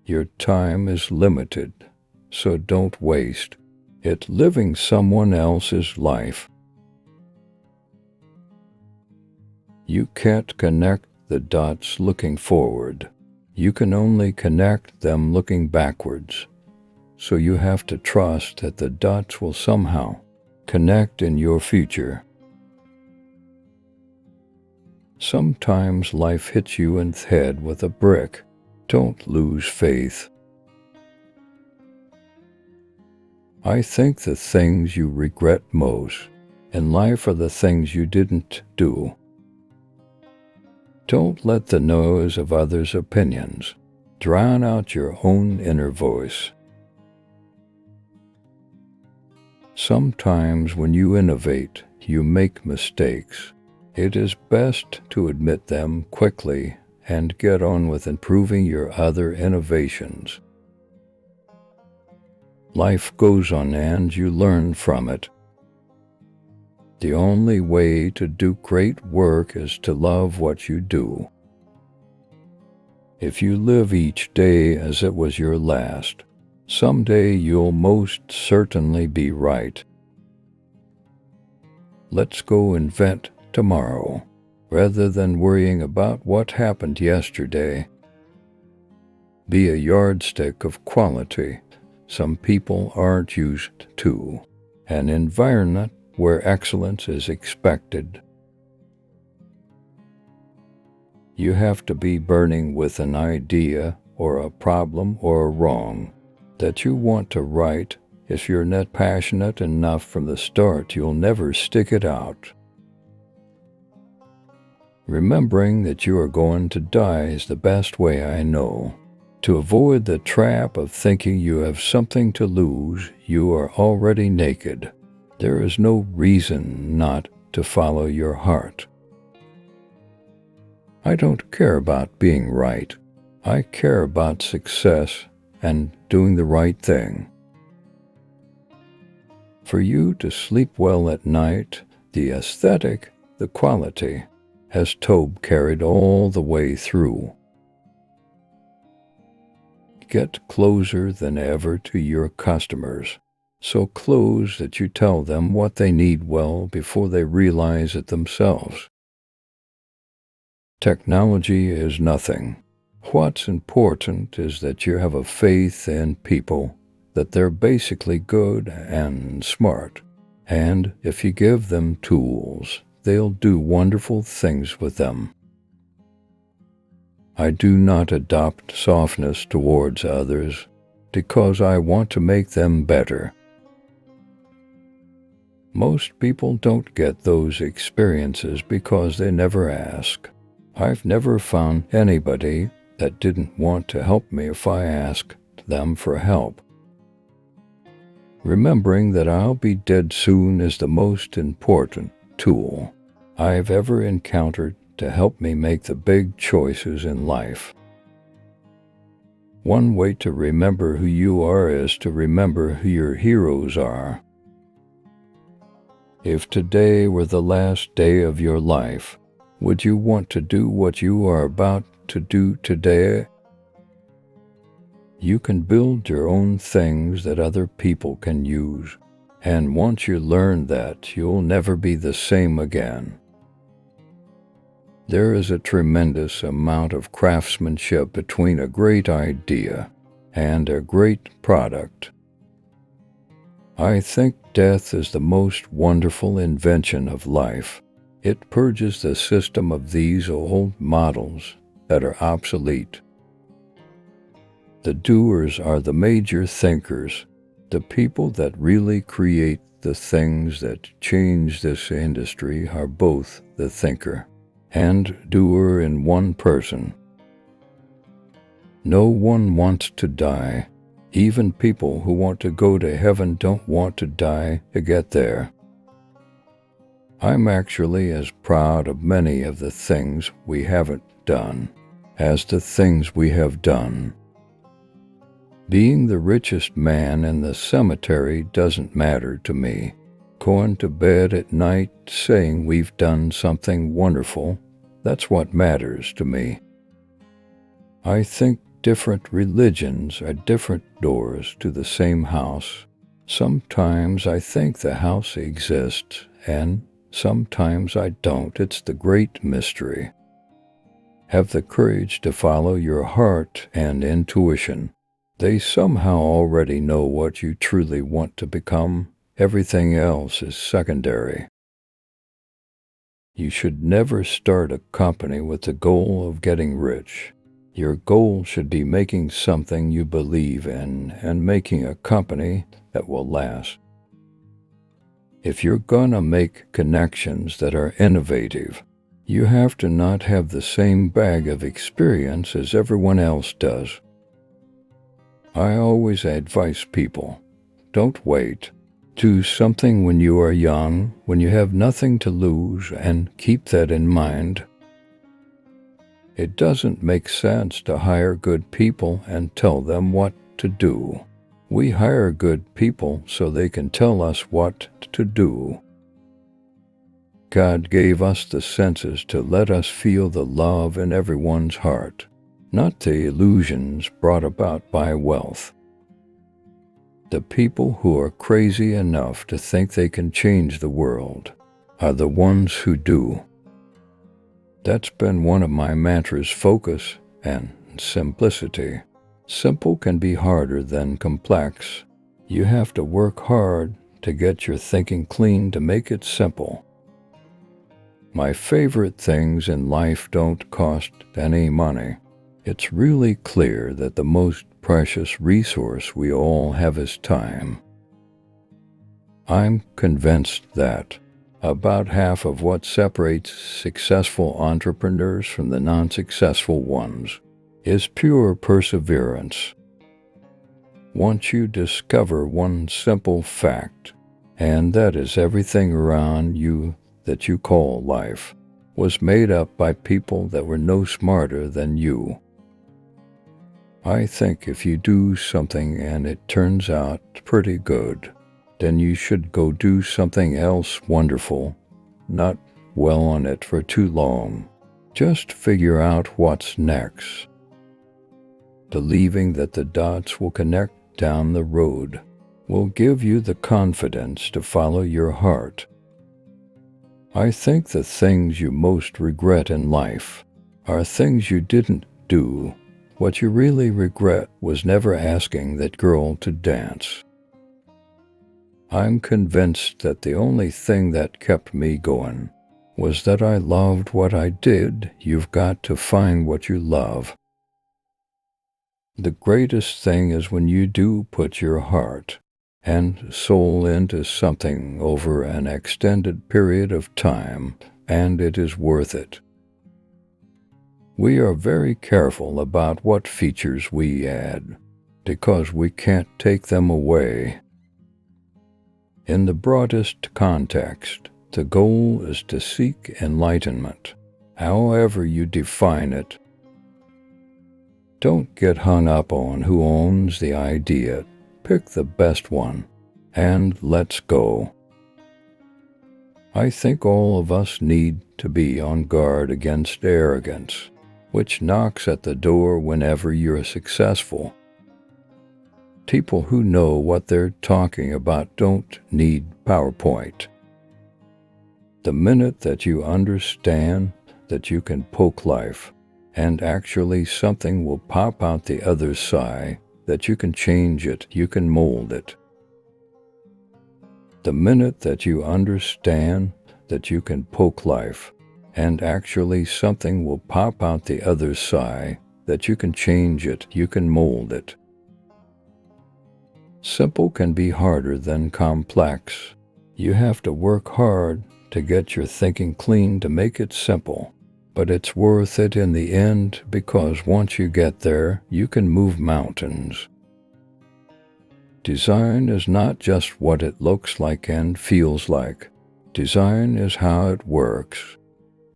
Your time is limited, so don't waste it living someone else's life. You can't connect the dots looking forward. You can only connect them looking backwards. So you have to trust that the dots will somehow connect in your future. Sometimes life hits you in the head with a brick. Don't lose faith. I think the things you regret most in life are the things you didn't do. Don't let the noise of others' opinions drown out your own inner voice. Sometimes when you innovate, you make mistakes. It is best to admit them quickly and get on with improving your other innovations. Life goes on and you learn from it. The only way to do great work is to love what you do. If you live each day as it was your last, someday you'll most certainly be right. Let's go invent tomorrow, rather than worrying about what happened yesterday. Be a yardstick of quality some people aren't used to, an environment where excellence is expected. You have to be burning with an idea or a problem or a wrong that you want to right. If you're not passionate enough from the start, you'll never stick it out. Remembering that you are going to die is the best way I know. To avoid the trap of thinking you have something to lose, you are already naked. There is no reason not to follow your heart. I don't care about being right. I care about success and doing the right thing. For you to sleep well at night, the aesthetic, the quality, has Tobe carried all the way through. Get closer than ever to your customers, so close that you tell them what they need well before they realize it themselves. Technology is nothing. What's important is that you have a faith in people, that they're basically good and smart, and if you give them tools, they'll do wonderful things with them. I do not adopt softness towards others because I want to make them better. Most people don't get those experiences because they never ask. I've never found anybody that didn't want to help me if I asked them for help. Remembering that I'll be dead soon is the most important tool I've ever encountered to help me make the big choices in life. One way to remember who you are is to remember who your heroes are. If today were the last day of your life, would you want to do what you are about to do today? You can build your own things that other people can use, and once you learn that, you'll never be the same again. There is a tremendous amount of craftsmanship between a great idea and a great product. I think death is the most wonderful invention of life. It purges the system of these old models that are obsolete. The doers are the major thinkers, the people that really create the things that change this industry are both the thinker and doer in one person. No one wants to die. Even people who want to go to heaven don't want to die to get there. I'm actually as proud of many of the things we haven't done as the things we have done. Being the richest man in the cemetery doesn't matter to me. Going to bed at night saying we've done something wonderful, that's what matters to me. I think different religions are different doors to the same house. Sometimes I think the house exists, and sometimes I don't. It's the great mystery. Have the courage to follow your heart and intuition. They somehow already know what you truly want to become. Everything else is secondary. You should never start a company with the goal of getting rich. Your goal should be making something you believe in and making a company that will last. If you're gonna make connections that are innovative, you have to not have the same bag of experience as everyone else does. I always advise people, don't wait. Do something when you are young, when you have nothing to lose, and keep that in mind. It doesn't make sense to hire good people and tell them what to do. We hire good people so they can tell us what to do. God gave us the senses to let us feel the love in everyone's heart, not the illusions brought about by wealth. The people who are crazy enough to think they can change the world are the ones who do. That's been one of my mantras: focus and simplicity. Simple can be harder than complex. You have to work hard to get your thinking clean to make it simple. My favorite things in life don't cost any money. It's really clear that the most precious resource we all have is time. I'm convinced that about half of what separates successful entrepreneurs from the non-successful ones is pure perseverance. Once you discover one simple fact, and that is everything around you that you call life was made up by people that were no smarter than you. I think if you do something and it turns out pretty good, then you should go do something else wonderful, not dwell on it for too long. Just figure out what's next. Believing that the dots will connect down the road will give you the confidence to follow your heart. I think the things you most regret in life are things you didn't do. What you really regret was never asking that girl to dance. I'm convinced that the only thing that kept me going was that I loved what I did. You've got to find what you love. The greatest thing is when you do put your heart and soul into something over an extended period of time, and it is worth it. We are very careful about what features we add, because we can't take them away. In the broadest context, the goal is to seek enlightenment, however you define it. Don't get hung up on who owns the idea. Pick the best one, and let's go. I think all of us need to be on guard against arrogance, which knocks at the door whenever you're successful. People who know what they're talking about don't need PowerPoint. The minute that you understand that you can poke life, and actually something will pop out the other side, that you can change it, you can mold it. The minute that you understand that you can poke life, and actually something will pop out the other side, that you can change it, you can mold it. Simple can be harder than complex. You have to work hard to get your thinking clean to make it simple. But it's worth it in the end, because once you get there, you can move mountains. Design is not just what it looks like and feels like. Design is how it works.